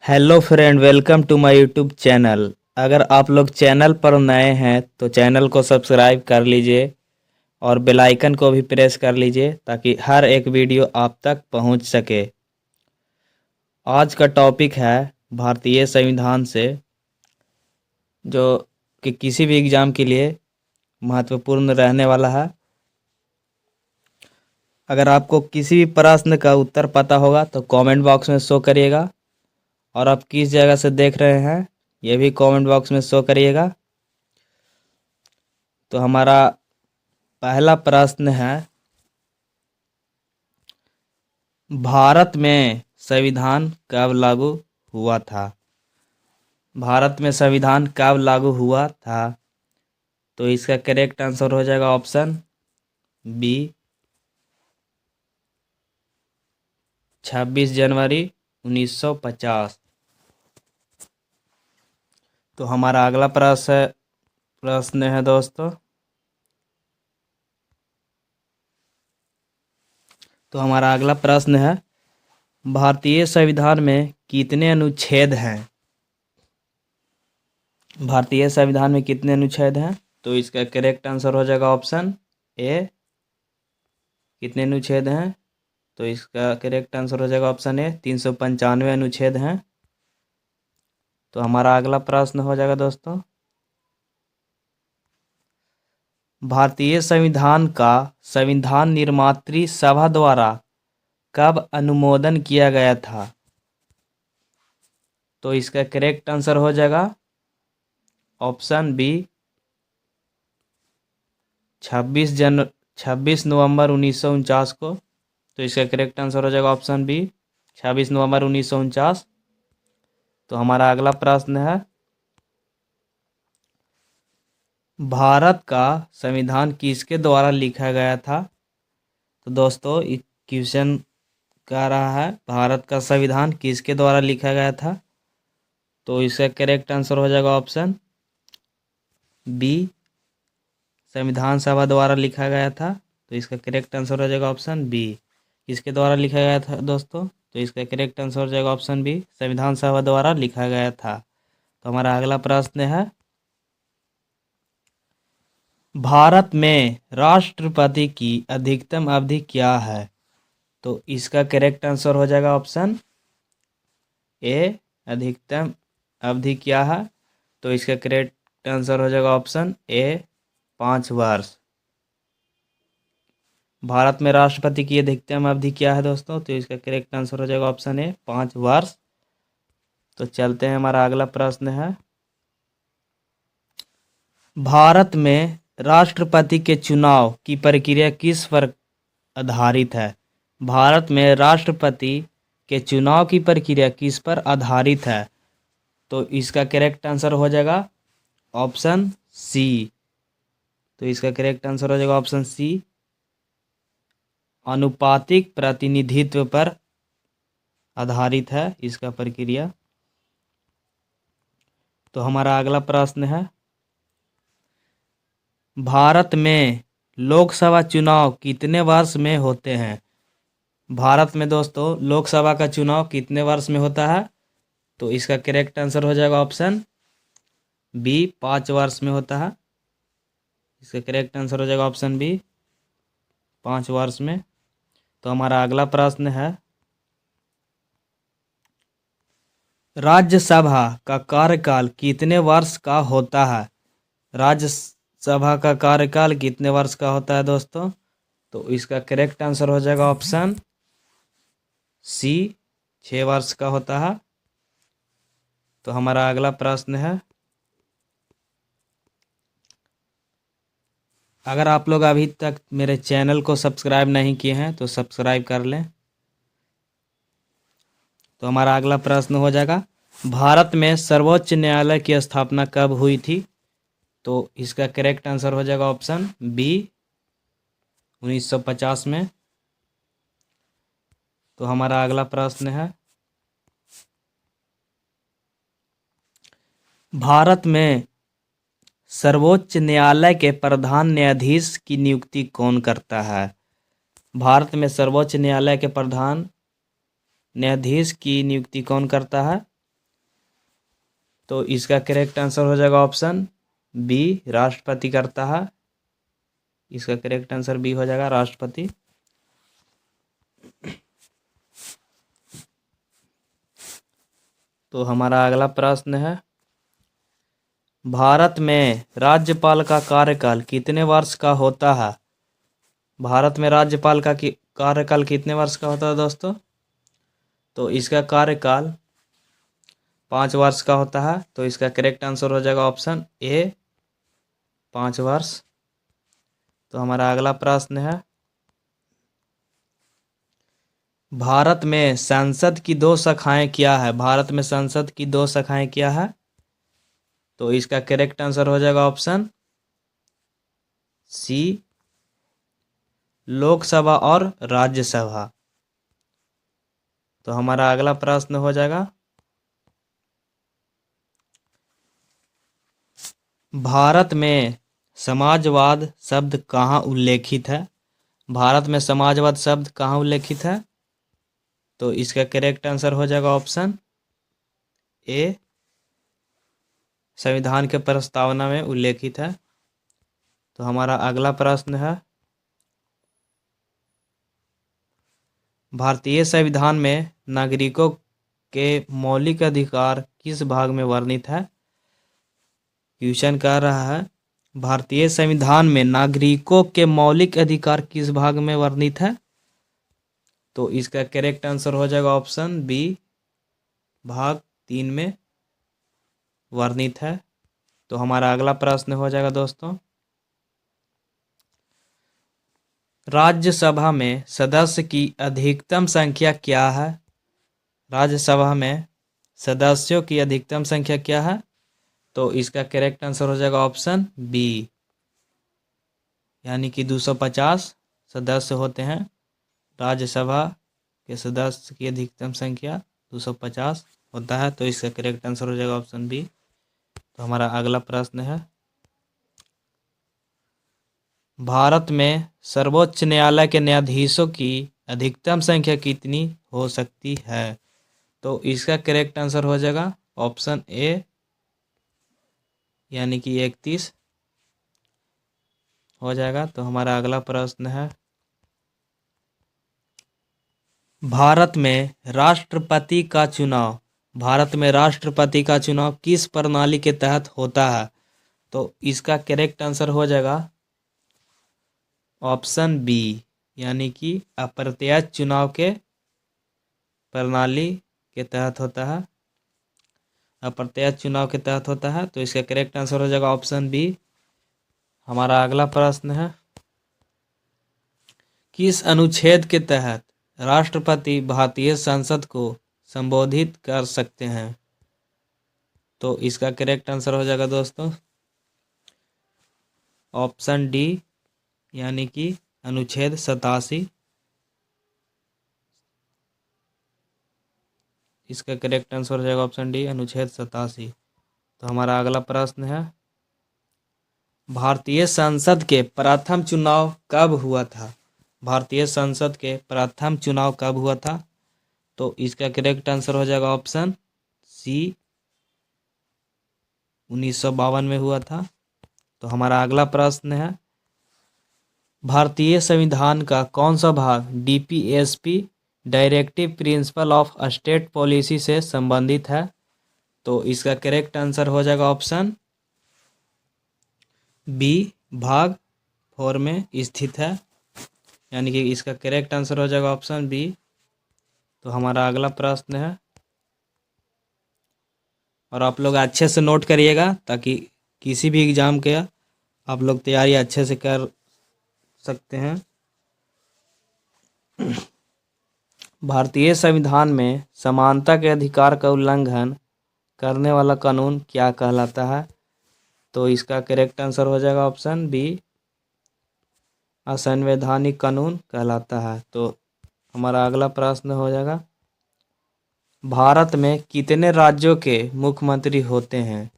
Hello friend, welcome to my YouTube channel. अगर आप लोग चैनल पर नए हैं तो चैनल को सब्सक्राइब कर लीजिए और बेल आइकन को भी प्रेस कर लीजिए ताकि हर एक वीडियो आप तक पहुंच सके। आज का टॉपिक है भारतीय संविधान से, जो कि किसी भी एग्ज़ाम के लिए महत्वपूर्ण रहने वाला है। अगर आपको किसी भी प्रश्न का उत्तर पता होगा तो कमेंट बॉक्स में शो करिएगा, और आप किस जगह से देख रहे हैं ये भी कमेंट बॉक्स में शो करिएगा। तो हमारा पहला प्रश्न है, भारत में संविधान कब लागू हुआ था? भारत में संविधान कब लागू हुआ था? तो इसका करेक्ट आंसर हो जाएगा ऑप्शन बी, 26 जनवरी 1950। तो हमारा अगला प्रश्न है दोस्तों, तो हमारा अगला प्रश्न है, भारतीय संविधान में कितने अनुच्छेद हैं? भारतीय संविधान में कितने अनुच्छेद हैं? तो इसका करेक्ट आंसर हो जाएगा ऑप्शन ए, कितने अनुच्छेद हैं? तो इसका करेक्ट आंसर हो जाएगा ऑप्शन ए, 395 अनुच्छेद हैं। तो हमारा अगला प्रश्न हो जाएगा दोस्तों, भारतीय संविधान का संविधान निर्मात्री सभा द्वारा कब अनुमोदन किया गया था? तो इसका करेक्ट आंसर हो जाएगा ऑप्शन बी, 26 नवंबर 1949 को। तो इसका करेक्ट आंसर हो जाएगा ऑप्शन बी, 26 नवंबर 1949। तो हमारा अगला प्रश्न है, भारत का संविधान किसके द्वारा लिखा गया था? तो दोस्तों ये क्वेश्चन कह रहा है, भारत का संविधान किसके द्वारा लिखा गया था? तो इसका करेक्ट आंसर हो जाएगा ऑप्शन बी, संविधान सभा द्वारा लिखा गया था। तो इसका करेक्ट आंसर हो जाएगा ऑप्शन बी, किसके द्वारा लिखा गया था दोस्तों? तो इसका करेक्ट आंसर हो जाएगा ऑप्शन बी, संविधान सभा द्वारा लिखा गया था। तो हमारा अगला प्रश्न है, भारत में राष्ट्रपति की अधिकतम अवधि क्या है? तो इसका करेक्ट आंसर हो जाएगा ऑप्शन ए, अधिकतम अवधि क्या है? तो इसका करेक्ट आंसर हो जाएगा ऑप्शन ए, 5 वर्ष। भारत में राष्ट्रपति की अधिकतम अवधि क्या है दोस्तों? तो इसका करेक्ट आंसर हो जाएगा ऑप्शन ए, 5 वर्ष। तो चलते हैं, हमारा अगला प्रश्न है, भारत में राष्ट्रपति के चुनाव की प्रक्रिया किस पर आधारित है? भारत में राष्ट्रपति के चुनाव की प्रक्रिया किस पर आधारित है? तो इसका करेक्ट आंसर हो जाएगा ऑप्शन सी। तो इसका करेक्ट आंसर हो जाएगा ऑप्शन सी, अनुपातिक प्रतिनिधित्व पर आधारित है इसका प्रक्रिया। तो हमारा अगला प्रश्न है, भारत में लोकसभा चुनाव कितने वर्ष में होते हैं? भारत में दोस्तों लोकसभा का चुनाव कितने वर्ष में होता है? तो इसका करेक्ट आंसर हो जाएगा ऑप्शन बी, 5 वर्ष में होता है। इसका करेक्ट आंसर हो जाएगा ऑप्शन बी, 5 वर्ष में। तो हमारा अगला प्रश्न है, राज्यसभा का कार्यकाल कितने वर्ष का होता है? राज्यसभा का कार्यकाल कितने वर्ष का होता है दोस्तों? तो इसका करेक्ट आंसर हो जाएगा ऑप्शन सी, 6 वर्ष का होता है। तो हमारा अगला प्रश्न है, अगर आप लोग अभी तक मेरे चैनल को सब्सक्राइब नहीं किए हैं तो सब्सक्राइब कर लें। तो हमारा अगला प्रश्न हो जाएगा, भारत में सर्वोच्च न्यायालय की स्थापना कब हुई थी? तो इसका करेक्ट आंसर हो जाएगा ऑप्शन बी, 1950 में। तो हमारा अगला प्रश्न है, भारत में सर्वोच्च न्यायालय के प्रधान न्यायाधीश की नियुक्ति कौन करता है? भारत में सर्वोच्च न्यायालय के प्रधान न्यायाधीश की नियुक्ति कौन करता है? तो इसका करेक्ट आंसर हो जाएगा ऑप्शन बी, राष्ट्रपति करता है। इसका करेक्ट आंसर बी हो जाएगा, राष्ट्रपति। तो हमारा अगला प्रश्न है, भारत में राज्यपाल का कार्यकाल कितने वर्ष का होता है? भारत में राज्यपाल का कार्यकाल कितने वर्ष का होता है दोस्तों? तो इसका कार्यकाल 5 वर्ष का होता है। तो इसका करेक्ट आंसर हो जाएगा ऑप्शन ए, 5 वर्ष। तो हमारा अगला प्रश्न है, भारत में संसद की 2 शाखाएं क्या है? भारत में संसद की 2 शाखाएं क्या है? तो इसका करेक्ट आंसर हो जाएगा ऑप्शन सी, लोकसभा और राज्यसभा। तो हमारा अगला प्रश्न हो जाएगा, भारत में समाजवाद शब्द कहाँ उल्लेखित है? भारत में समाजवाद शब्द कहाँ उल्लेखित है? तो इसका करेक्ट आंसर हो जाएगा ऑप्शन ए, संविधान के प्रस्तावना में उल्लेखित है। तो हमारा अगला प्रश्न है, भारतीय संविधान में नागरिकों के मौलिक अधिकार किस भाग में वर्णित है? क्वेश्चन कह रहा है, भारतीय संविधान में नागरिकों के मौलिक अधिकार किस भाग में वर्णित है? तो इसका करेक्ट आंसर हो जाएगा ऑप्शन बी, भाग 3 में वर्णित है। तो हमारा अगला प्रश्न हो जाएगा दोस्तों, राज्यसभा में सदस्य की अधिकतम संख्या क्या है? राज्यसभा में सदस्यों की अधिकतम संख्या क्या है? तो इसका करेक्ट आंसर हो जाएगा ऑप्शन बी, यानी कि 250 सदस्य होते हैं। राज्यसभा के सदस्य की अधिकतम संख्या 250 होता है। तो इसका करेक्ट आंसर हो जाएगा ऑप्शन बी। तो हमारा अगला प्रश्न है, भारत में सर्वोच्च न्यायालय के न्यायाधीशों की अधिकतम संख्या कितनी हो सकती है? तो इसका करेक्ट आंसर हो जाएगा ऑप्शन ए, यानी कि 31 हो जाएगा। तो हमारा अगला प्रश्न है, भारत में राष्ट्रपति का चुनाव किस प्रणाली के तहत होता है? तो इसका करेक्ट आंसर हो जाएगा ऑप्शन बी, यानी कि अप्रत्यक्ष चुनाव के प्रणाली के तहत होता है। अप्रत्यक्ष चुनाव के तहत होता है। तो इसका करेक्ट आंसर हो जाएगा ऑप्शन बी। हमारा अगला प्रश्न है, किस अनुच्छेद के तहत राष्ट्रपति भारतीय संसद को संबोधित कर सकते हैं? तो इसका करेक्ट आंसर हो जाएगा दोस्तों ऑप्शन डी, यानी कि अनुच्छेद 87। इसका करेक्ट आंसर हो जाएगा ऑप्शन डी, अनुच्छेद 87। तो हमारा अगला प्रश्न है, भारतीय संसद के प्रथम चुनाव कब हुआ था? भारतीय संसद के प्रथम चुनाव कब हुआ था? तो इसका करेक्ट आंसर हो जाएगा ऑप्शन सी, 1952 में हुआ था। तो हमारा अगला प्रश्न है, भारतीय संविधान का कौन सा भाग DPSP directive principle of state policy से संबंधित है? तो इसका करेक्ट आंसर हो जाएगा ऑप्शन बी, भाग 4 में स्थित है, यानी कि इसका करेक्ट आंसर हो जाएगा ऑप्शन बी। तो हमारा अगला प्रश्न है, और आप लोग अच्छे से नोट करिएगा ताकि किसी भी एग्जाम के आप लोग तैयारी अच्छे से कर सकते हैं। भारतीय संविधान में समानता के अधिकार का उल्लंघन करने वाला कानून क्या कहलाता है? तो इसका करेक्ट आंसर हो जाएगा ऑप्शन बी, असंवैधानिक कानून कहलाता है। तो हमारा अगला प्रश्न हो जाएगा, भारत में कितने राज्यों के मुख्यमंत्री होते हैं?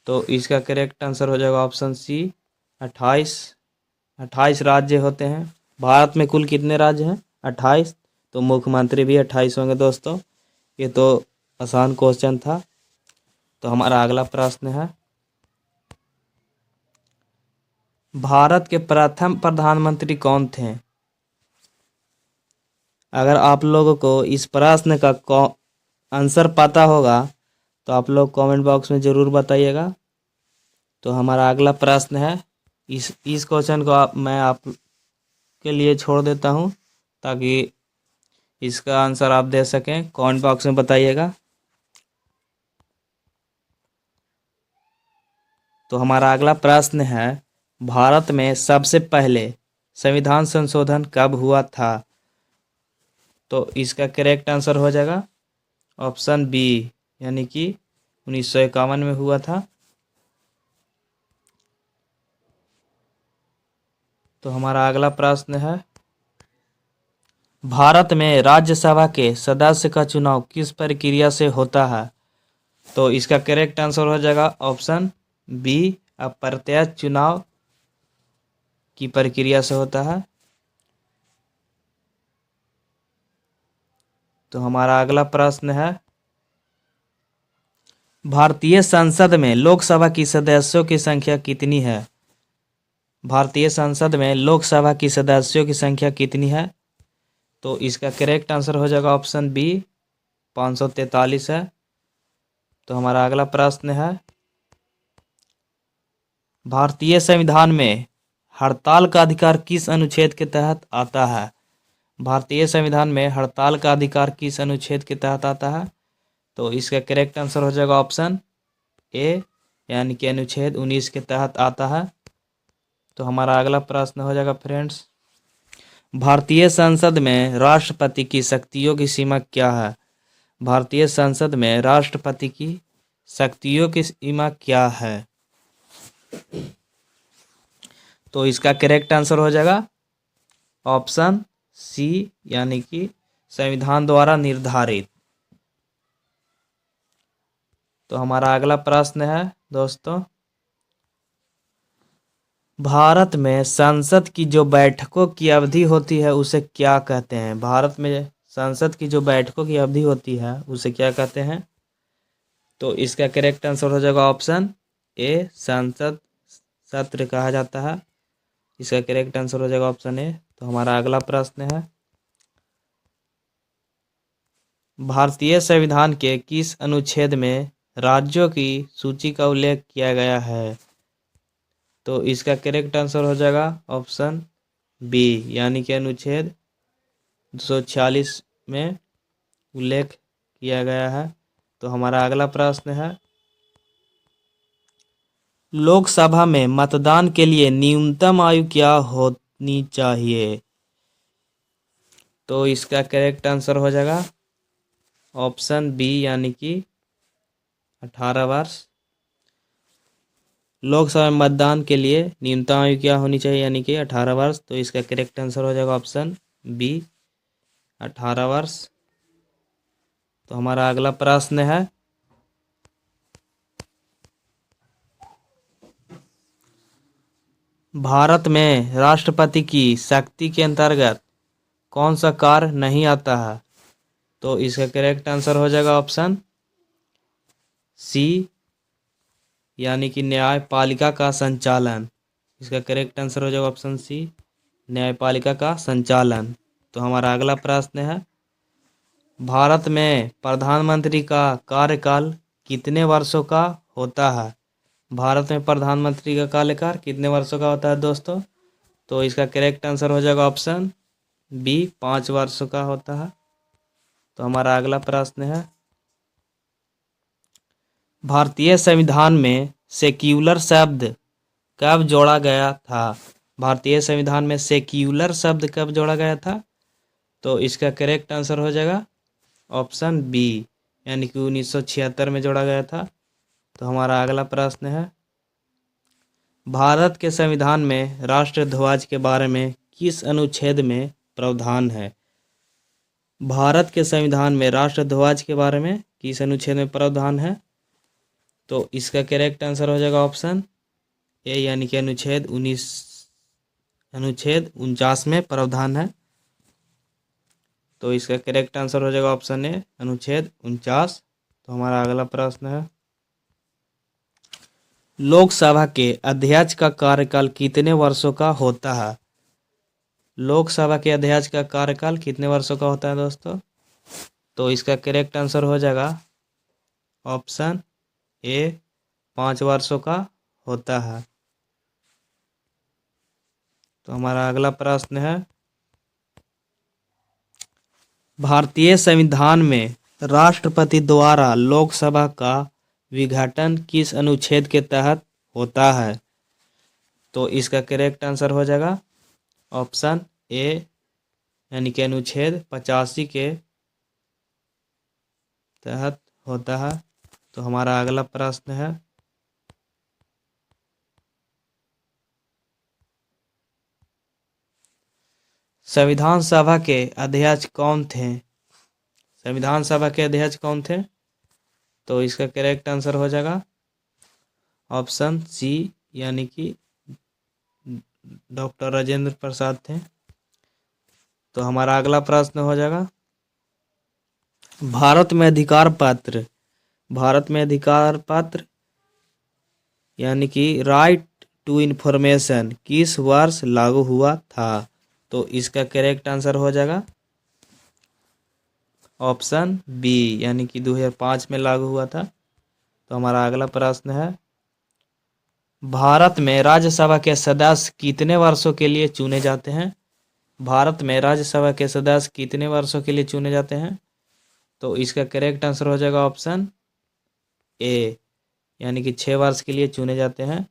तो इसका करेक्ट आंसर हो जाएगा ऑप्शन सी, 28 राज्य होते हैं। भारत में कुल कितने राज्य हैं? 28। तो मुख्यमंत्री भी 28 होंगे दोस्तों। ये तो आसान क्वेश्चन था। तो हमारा अगला प्रश्न है, भारत के प्रथम प्रधानमंत्री कौन थे? अगर आप लोगों को इस प्रश्न का आंसर पता होगा तो आप लोग कमेंट बॉक्स में ज़रूर बताइएगा। तो हमारा अगला प्रश्न है, इस क्वेश्चन को मैं आप के लिए छोड़ देता हूं ताकि इसका आंसर आप दे सकें। कमेंट बॉक्स में बताइएगा। तो हमारा अगला प्रश्न है, भारत में सबसे पहले संविधान संशोधन कब हुआ था? तो इसका करेक्ट आंसर हो जाएगा ऑप्शन बी, यानी कि 1951 में हुआ था। तो हमारा अगला प्रश्न है, भारत में राज्यसभा के सदस्य का चुनाव किस प्रक्रिया से होता है? तो इसका करेक्ट आंसर हो जाएगा ऑप्शन बी, अप्रत्यक्ष चुनाव की प्रक्रिया से होता है। तो हमारा अगला प्रश्न है, भारतीय संसद में लोकसभा की सदस्यों की संख्या कितनी है? भारतीय संसद में लोकसभा की सदस्यों की संख्या कितनी है? तो इसका करेक्ट आंसर हो जाएगा ऑप्शन बी, 543 है। तो हमारा अगला प्रश्न है, भारतीय संविधान में हड़ताल का अधिकार किस अनुच्छेद के तहत आता है? भारतीय संविधान में हड़ताल का अधिकार किस अनुच्छेद के तहत आता है? तो इसका करेक्ट आंसर हो जाएगा ऑप्शन ए, यानी कि अनुच्छेद 19 के तहत आता है। तो हमारा अगला प्रश्न हो जाएगा फ्रेंड्स, भारतीय संसद में राष्ट्रपति की शक्तियों की सीमा क्या है? भारतीय संसद में राष्ट्रपति की शक्तियों की सीमा क्या है? तो इसका करेक्ट आंसर हो जाएगा ऑप्शन सी, यानी कि संविधान द्वारा निर्धारित। तो हमारा अगला प्रश्न है दोस्तों, भारत में संसद की जो बैठकों की अवधि होती है उसे क्या कहते हैं? भारत में संसद की जो बैठकों की अवधि होती है उसे क्या कहते हैं? तो इसका करेक्ट आंसर हो जाएगा ऑप्शन ए, संसद सत्र कहा जाता है। इसका करेक्ट आंसर हो जाएगा ऑप्शन ए। तो हमारा अगला प्रश्न है, भारतीय संविधान के किस अनुच्छेद में राज्यों की सूची का उल्लेख किया गया है? तो इसका करेक्ट आंसर हो जाएगा ऑप्शन बी, यानी कि अनुच्छेद 246 में उल्लेख किया गया है। तो हमारा अगला प्रश्न है, लोकसभा में मतदान के लिए न्यूनतम आयु क्या होनी चाहिए? तो इसका करेक्ट आंसर हो जाएगा ऑप्शन बी, यानी कि 18 वर्ष। लोकसभा में मतदान के लिए न्यूनतम आयु क्या होनी चाहिए, यानी कि 18 वर्ष। तो इसका करेक्ट आंसर हो जाएगा ऑप्शन बी, 18 वर्ष। तो हमारा अगला प्रश्न है, भारत में राष्ट्रपति की शक्ति के अंतर्गत कौन सा कार्य नहीं आता है? तो इसका करेक्ट आंसर हो जाएगा ऑप्शन सी, यानी कि न्यायपालिका का संचालन। इसका करेक्ट आंसर हो जाएगा ऑप्शन सी, न्यायपालिका का संचालन। तो हमारा अगला प्रश्न है, भारत में प्रधानमंत्री का कार्यकाल कितने वर्षों का होता है? भारत में प्रधानमंत्री का कार्यकाल कितने वर्षों का होता है दोस्तों? तो इसका करेक्ट आंसर हो जाएगा ऑप्शन बी, 5 वर्षों का होता है। तो हमारा अगला प्रश्न है, भारतीय संविधान में सेक्युलर शब्द कब जोड़ा गया था? भारतीय संविधान में सेक्युलर शब्द कब जोड़ा गया था? तो इसका करेक्ट आंसर हो जाएगा ऑप्शन बी, यानी कि 1976 में जोड़ा गया था। तो हमारा अगला प्रश्न है, भारत के संविधान में राष्ट्रध्वज के बारे में किस अनुच्छेद में प्रावधान है? भारत के संविधान में राष्ट्रध्वज के बारे में किस अनुच्छेद में प्रावधान है? तो इसका करेक्ट आंसर हो जाएगा ऑप्शन ए, यानी कि अनुच्छेद 49 में प्रावधान है। तो इसका करेक्ट आंसर हो जाएगा ऑप्शन ए, अनुच्छेद 49। तो हमारा अगला प्रश्न है, लोकसभा के अध्यक्ष का कार्यकाल कितने वर्षों का होता है? लोकसभा के अध्यक्ष का कार्यकाल कितने वर्षों का होता है दोस्तों? तो इसका करेक्ट आंसर हो जाएगा ऑप्शन ए 5 वर्षों का होता है। तो हमारा अगला प्रश्न है, भारतीय संविधान में राष्ट्रपति द्वारा लोकसभा का विघटन किस अनुच्छेद के तहत होता है? तो इसका करेक्ट आंसर हो जाएगा ऑप्शन ए यानी कि अनुच्छेद 85 के तहत होता है। तो हमारा अगला प्रश्न है, संविधान सभा के अध्यक्ष कौन थे? संविधान सभा के अध्यक्ष कौन थे? तो इसका करेक्ट आंसर हो जाएगा ऑप्शन सी यानी कि डॉक्टर राजेंद्र प्रसाद थे। तो हमारा अगला प्रश्न हो जाएगा, भारत में अधिकार पत्र यानी कि राइट टू इंफॉर्मेशन किस वर्ष लागू हुआ था? तो इसका करेक्ट आंसर हो जाएगा ऑप्शन बी यानी कि 2005 में लागू हुआ था। तो हमारा अगला प्रश्न है, भारत में राज्यसभा के सदस्य कितने वर्षों के लिए चुने जाते हैं? भारत में राज्यसभा के सदस्य कितने वर्षों के लिए चुने जाते हैं? तो इसका करेक्ट आंसर हो जाएगा ऑप्शन ए यानी कि 6 वर्ष के लिए चुने जाते हैं।